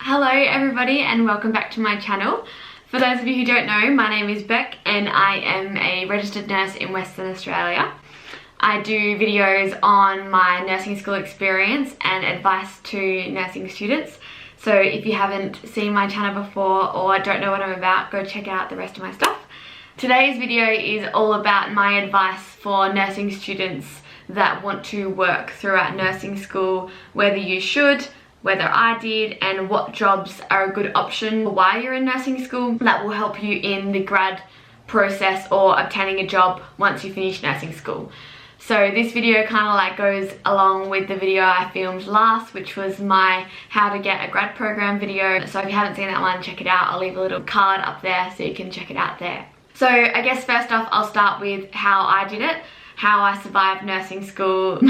Hello everybody and welcome back to my channel. For those of you who don't know, my name is Beck and I am a registered nurse in Western Australia. I do videos on my nursing school experience and advice to nursing students. So if you haven't seen my channel before or don't know what I'm about, go check out the rest of my stuff. Today's video is all about my advice for nursing students that want to work throughout nursing school, whether you should, whether I did, and what jobs are a good option while you're in nursing school that will help you in the grad process or obtaining a job once you finish nursing school. So this video kind of like goes along with the video I filmed last, which was my how to get a grad program video. So if you haven't seen that one, check it out. I'll leave a little card up there so you can check it out there. So I guess first off, I'll start with how I did it, how I survived nursing school,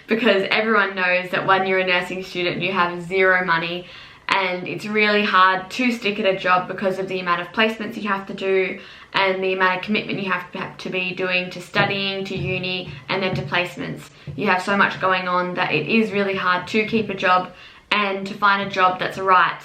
because everyone knows that when you're a nursing student you have zero money and it's really hard to stick at a job because of the amount of placements you have to do and the amount of commitment you have to be doing to studying, to uni, and then to placements. You have so much going on that it is really hard to keep a job and to find a job that's right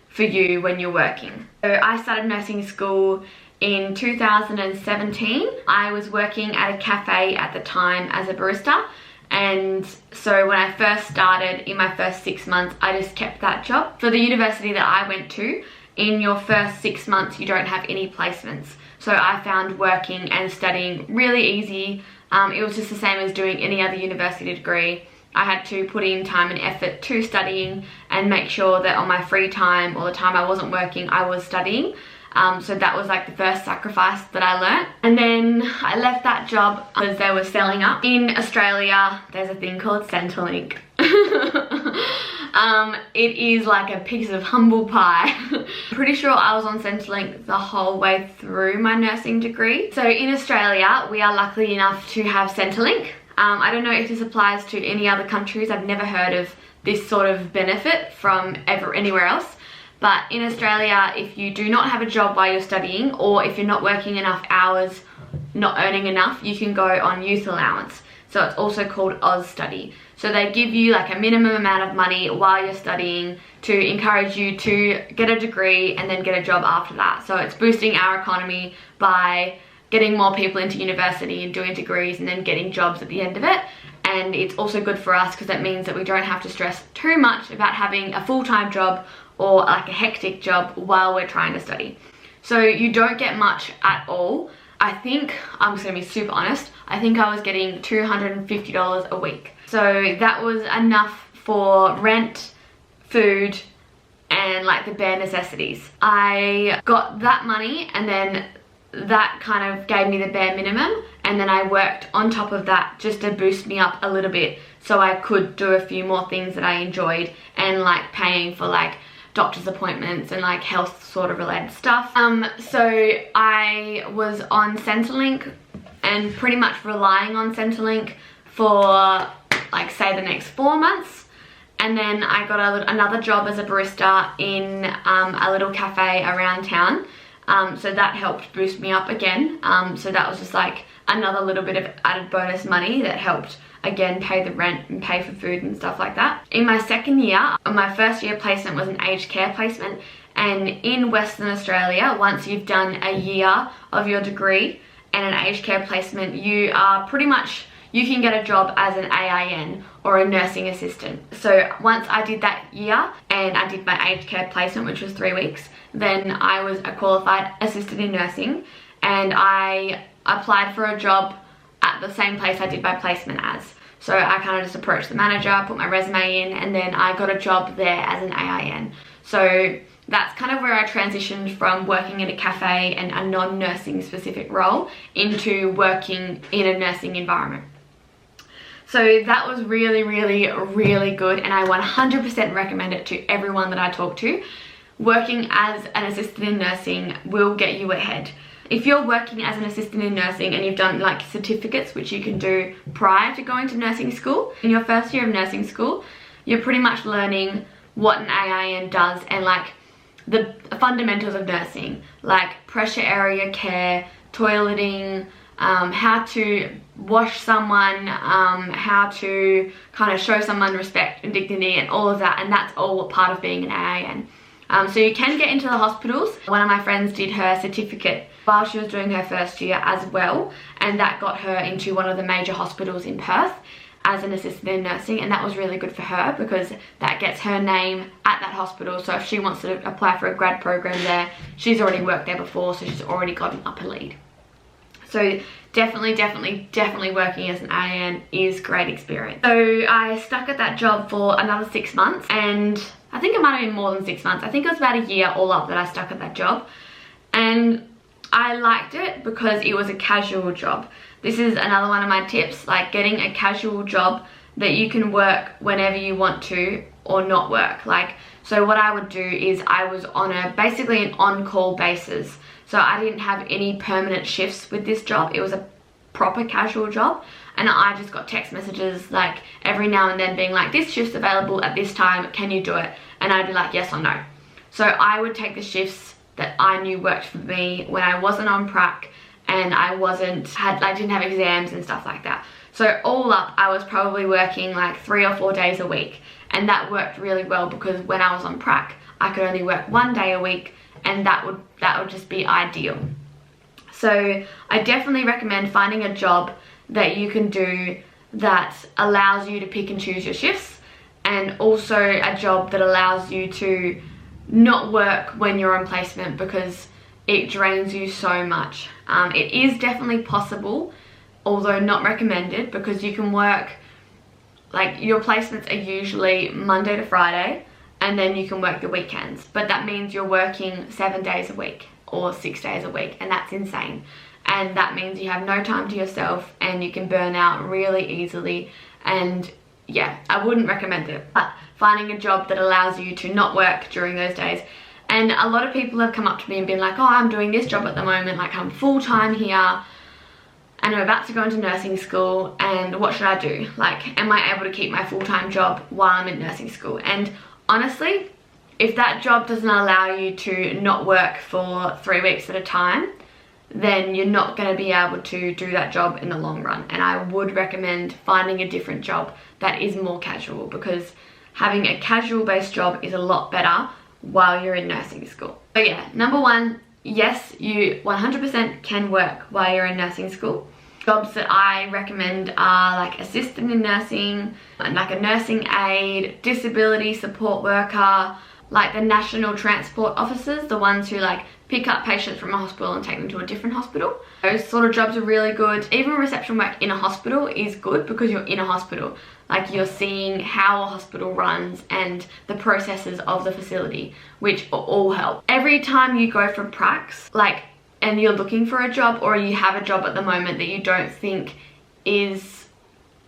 for you when you're working. So I started nursing school in 2017. I was working at a cafe at the time as a barista, and so when I first started, in my first 6 months, I just kept that job. For the university that I went to, in your first 6 months you don't have any placements. So I found working and studying really easy. It was just the same as doing any other university degree. I had to put in time and effort to studying and make sure that on my free time or the time I wasn't working, I was studying. So that was like the first sacrifice that I learnt. And then I left that job because they were selling up. In Australia, there's a thing called Centrelink. It is like a piece of humble pie. Pretty sure I was on Centrelink the whole way through my nursing degree. So in Australia, we are lucky enough to have Centrelink. I don't know if this applies to any other countries. I've never heard of this sort of benefit from anywhere else. But in Australia, if you do not have a job while you're studying, or if you're not working enough hours, not earning enough, you can go on youth allowance. So it's also called Oz Study. So they give you like a minimum amount of money while you're studying to encourage you to get a degree and then get a job after that. So it's boosting our economy by getting more people into university and doing degrees and then getting jobs at the end of it. And it's also good for us because that means that we don't have to stress too much about having a full-time job or like a hectic job while we're trying to study. So you don't get much at all. I think, I'm just gonna be super honest, I think I was getting $250 a week. So that was enough for rent, food, and like the bare necessities. I got that money and then that kind of gave me the bare minimum, and then I worked on top of that just to boost me up a little bit so I could do a few more things that I enjoyed and like paying for like doctor's appointments and like health sort of related stuff. So I was on Centrelink and pretty much relying on Centrelink for like say the next 4 months, and then I got another job as a barista in a little cafe around town. So that helped boost me up again. So that was just like another little bit of added bonus money that helped again pay the rent and pay for food and stuff like that. In my second year, my first year placement was an aged care placement, and in Western Australia, once you've done a year of your degree and an aged care placement, you are pretty much, you can get a job as an AIN or a nursing assistant. So once I did that year and I did my aged care placement, which was 3 weeks, then I was a qualified assistant in nursing, and I applied for a job at the same place I did my placement as. So I kind of just approached the manager, put my resume in, and then I got a job there as an AIN. So that's kind of where I transitioned from working in a cafe and a non-nursing specific role into working in a nursing environment. So that was really, really, really good, and I 100% recommend it to everyone that I talk to. Working as an assistant in nursing will get you ahead. If you're working as an assistant in nursing and you've done like certificates, which you can do prior to going to nursing school, in your first year of nursing school, you're pretty much learning what an AIN does and like the fundamentals of nursing, like pressure area care, toileting, how to wash someone, how to kind of show someone respect and dignity and all of that, and that's all part of being an AIN. So you can get into the hospitals. One of my friends did her certificate while she was doing her first year as well, and that got her into one of the major hospitals in Perth as an assistant in nursing, and that was really good for her because that gets her name at that hospital. So if she wants to apply for a grad program there, she's already worked there before, so she's already got an upper lead. So definitely working as an AN is great experience. So I stuck at that job for another 6 months, and I think it might have been more than 6 months. I think it was about a year all up that I stuck at that job, and I liked it because it was a casual job. This is another one of my tips, like getting a casual job that you can work whenever you want to or not work. Like, so what I would do is I was on basically an on-call basis. So I didn't have any permanent shifts with this job. It was a proper casual job, and I just got text messages like every now and then being like, this shift's available at this time, can you do it? And I'd be like, yes or no. So I would take the shifts that I knew worked for me when I wasn't on prac and I didn't have exams and stuff like that. So all up, I was probably working like 3 or 4 days a week, and that worked really well because when I was on prac, I could only work 1 day a week, and that would just be ideal. So I definitely recommend finding a job that you can do that allows you to pick and choose your shifts, and also a job that allows you to not work when you're on placement because it drains you so much. It is definitely possible, although not recommended, because you can work, like your placements are usually Monday to Friday, and then you can work the weekends, but that means you're working 7 days a week or 6 days a week, and that's insane. And that means you have no time to yourself and you can burn out really easily, and yeah, I wouldn't recommend it. But finding a job that allows you to not work during those days. And a lot of people have come up to me and been like, oh, I'm doing this job at the moment, like I'm full-time here and I'm about to go into nursing school, and what should I do? Like, am I able to keep my full-time job while I'm in nursing school? And honestly, if that job doesn't allow you to not work for 3 weeks at a time, then you're not going to be able to do that job in the long run. And I would recommend finding a different job that is more casual, because having a casual based job is a lot better while you're in nursing school. So yeah, number one, yes, you 100% can work while you're in nursing school. Jobs that I recommend are like assistant in nursing, and like a nursing aide, disability support worker, like the national transport officers, the ones who like pick up patients from a hospital and take them to a different hospital. Those sort of jobs are really good. Even reception work in a hospital is good because you're in a hospital. Like, you're seeing how a hospital runs and the processes of the facility, which all help. Every time you go for pracs, like, and you're looking for a job, or you have a job at the moment that you don't think is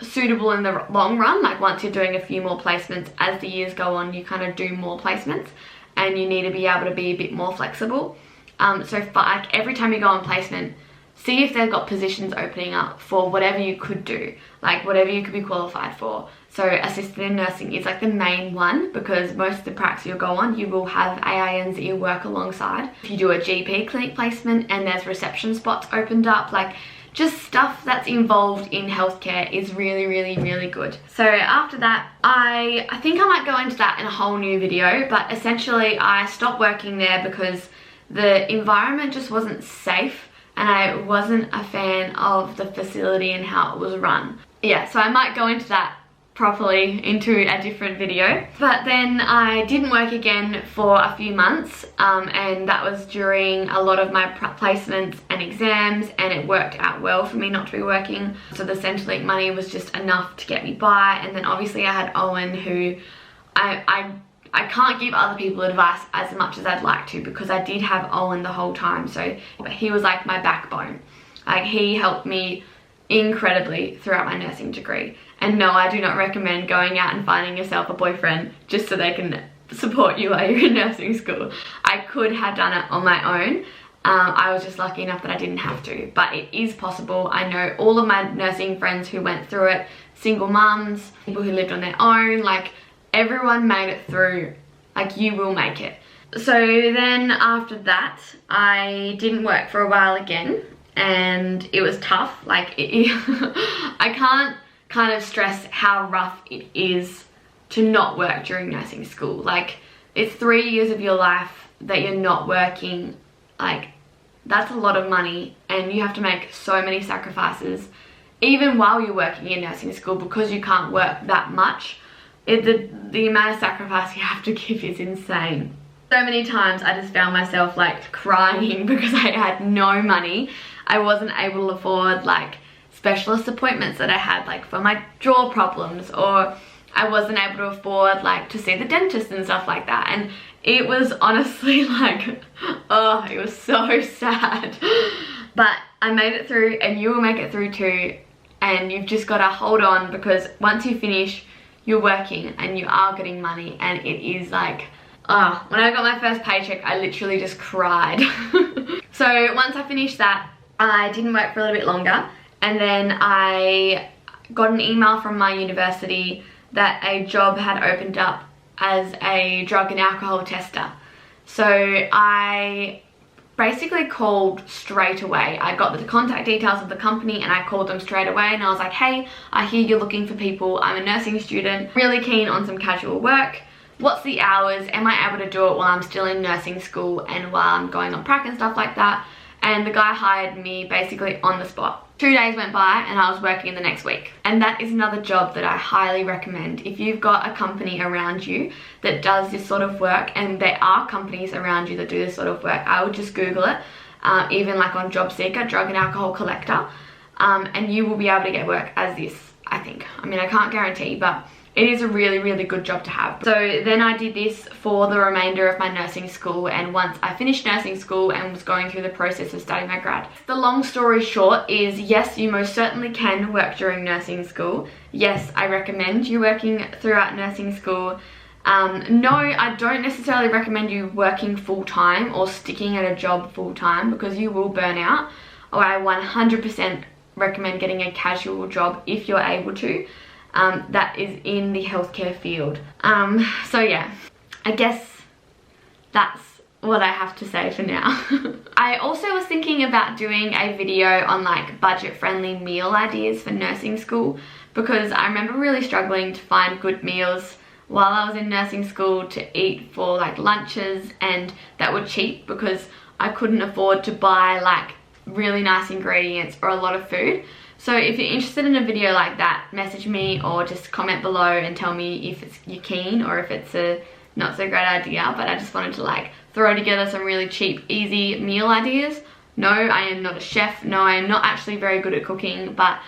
suitable in the long run, like once you're doing a few more placements, as the years go on, you kind of do more placements and you need to be able to be a bit more flexible. So for, like, every time you go on placement, see if they've got positions opening up for whatever you could do, like whatever you could be qualified for. So assistant in nursing is like the main one, because most of the pracs you'll go on, you will have AINs that you work alongside. If you do a GP clinic placement and there's reception spots opened up, like just stuff that's involved in healthcare is really good. So after that, I think I might go into that in a whole new video, but essentially I stopped working there because the environment just wasn't safe, and I wasn't a fan of the facility and how it was run. Yeah, so I might go into that properly into a different video. But then I didn't work again for a few months, and that was during a lot of my placements and exams, and it worked out well for me not to be working. So the Centrelink money was just enough to get me by. And then obviously I had Owen, who I can't give other people advice as much as I'd like to, because I did have Owen the whole time. So he was like my backbone. Like, he helped me incredibly throughout my nursing degree. And no, I do not recommend going out and finding yourself a boyfriend just so they can support you while you're in nursing school. I could have done it on my own. I was just lucky enough that I didn't have to, but it is possible. I know all of my nursing friends who went through it, single mums, people who lived on their own, like everyone made it through. Like, you will make it. So then after that, I didn't work for a while again, and it was tough. Like, I can't kind of stress how rough it is to not work during nursing school. Like, it's 3 years of your life that you're not working. Like, that's a lot of money, and you have to make so many sacrifices even while you're working in nursing school, because you can't work that much. The amount of sacrifice you have to give is insane. So many times I just found myself like crying because I had no money. I wasn't able to afford like specialist appointments that I had, like for my jaw problems, or I wasn't able to afford like to see the dentist and stuff like that. And it was honestly like, oh, it was so sad. But I made it through, and you will make it through too. And you've just got to hold on, because once you finish, you're working and you are getting money. And it is like, oh, when I got my first paycheck, I literally just cried. So once I finished that, I didn't work for a little bit longer. And then I got an email from my university that a job had opened up as a drug and alcohol tester. So I basically called straight away. I got the contact details of the company and I called them straight away, and I was like, hey, I hear you're looking for people. I'm a nursing student, really keen on some casual work. What's the hours? Am I able to do it while I'm still in nursing school and while I'm going on prac and stuff like that? And the guy hired me basically on the spot. 2 days went by and I was working the next week. And that is another job that I highly recommend. If you've got a company around you that does this sort of work, and there are companies around you that do this sort of work, I would just Google it, even like on Job Seeker, drug and alcohol collector, and you will be able to get work as this, I think. I mean, I can't guarantee, but it is a really, really good job to have. So then I did this for the remainder of my nursing school, and once I finished nursing school and was going through the process of starting my grad. The long story short is, yes, you most certainly can work during nursing school. Yes, I recommend you working throughout nursing school. No, I don't necessarily recommend you working full-time or sticking at a job full-time, because you will burn out. Or I 100% recommend getting a casual job if you're able to. That is in the healthcare field. So yeah, I guess that's what I have to say for now. I also was thinking about doing a video on like budget-friendly meal ideas for nursing school, because I remember really struggling to find good meals while I was in nursing school to eat for like lunches, and that were cheap, because I couldn't afford to buy like really nice ingredients or a lot of food. So if you're interested in a video like that, message me or just comment below and tell me if you're keen or if it's a not so great idea. But I just wanted to like throw together some really cheap, easy meal ideas. No, I am not a chef. No, I am not actually very good at cooking, but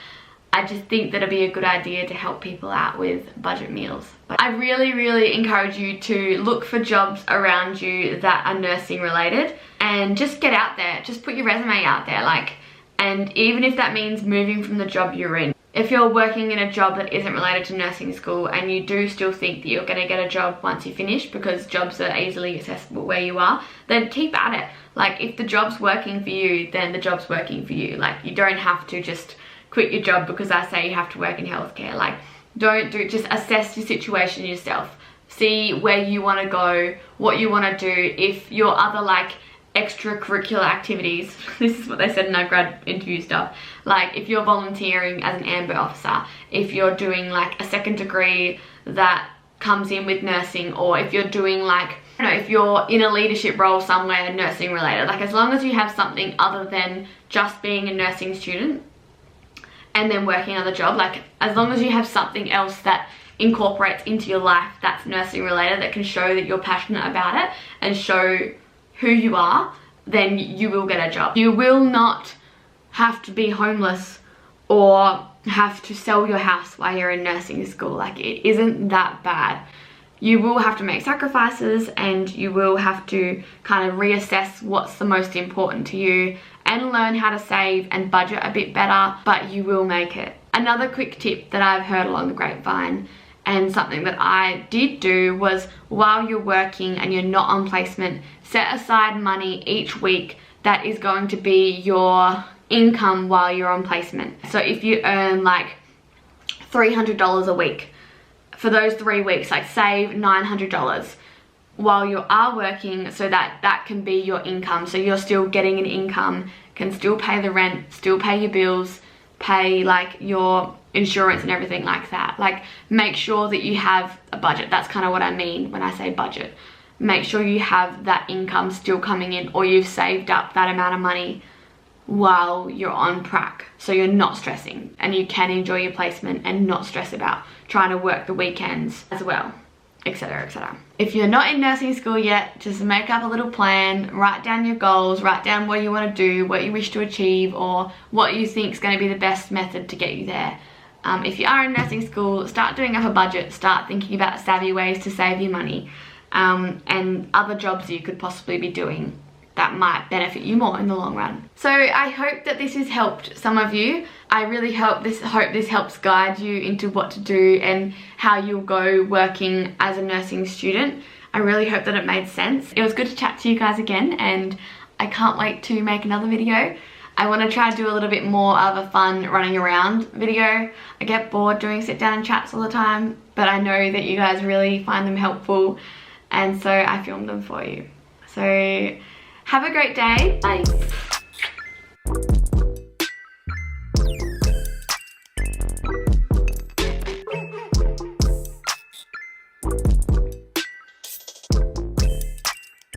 I just think that it'd be a good idea to help people out with budget meals. But I really, really encourage you to look for jobs around you that are nursing related, and just get out there. Just put your resume out there, like. And even if that means moving from the job you're in, if you're working in a job that isn't related to nursing school and you do still think that you're going to get a job once you finish, because jobs are easily accessible where you are, then keep at it. Like, if the job's working for you, then the job's working for you. Like, you don't have to just quit your job because I say you have to work in healthcare. Like, just assess your situation yourself. See where you want to go, what you want to do. If your other like extracurricular activities, this is what they said in our grad interview stuff, like if you're volunteering as an Amber officer, if you're doing like a second degree that comes in with nursing, or if you're doing like, I don't know, if you're in a leadership role somewhere nursing related, like as long as you have something other than just being a nursing student and then working on the job, like as long as you have something else that incorporates into your life that's nursing related, that can show that you're passionate about it and show who you are, then you will get a job. You will not have to be homeless or have to sell your house while you're in nursing school. Like, it isn't that bad. You will have to make sacrifices, and you will have to kind of reassess what's the most important to you and learn how to save and budget a bit better, but you will make it. Another quick tip that I've heard along the grapevine, and something that I did do, was while you're working and you're not on placement, set aside money each week that is going to be your income while you're on placement. So if you earn like $300 a week, for those 3 weeks, like save $900 while you are working, so that that can be your income. So you're still getting an income, can still pay the rent, still pay your bills, pay like your insurance and everything like that. Like, make sure that you have a budget. That's kind of what I mean when I say budget. make sure you have that income still coming in, or you've saved up that amount of money while you're on prac, so you're not stressing and you can enjoy your placement and not stress about trying to work the weekends as well, etc, etc. If you're not in nursing school yet, just make up a little plan, write down your goals, write down what you want to do, what you wish to achieve, or what you think is going to be the best method to get you there. If you are in nursing school, start doing up a budget, start thinking about savvy ways to save your money, and other jobs you could possibly be doing that might benefit you more in the long run. So I hope that this has helped some of you. I really hope this helps guide you into what to do and how you'll go working as a nursing student. I really hope that it made sense. It was good to chat to you guys again, and I can't wait to make another video. I want to try to do a little bit more of a fun running around video. I get bored doing sit down and chats all the time, but I know that you guys really find them helpful, and so I filmed them for you. So have a great day. Bye.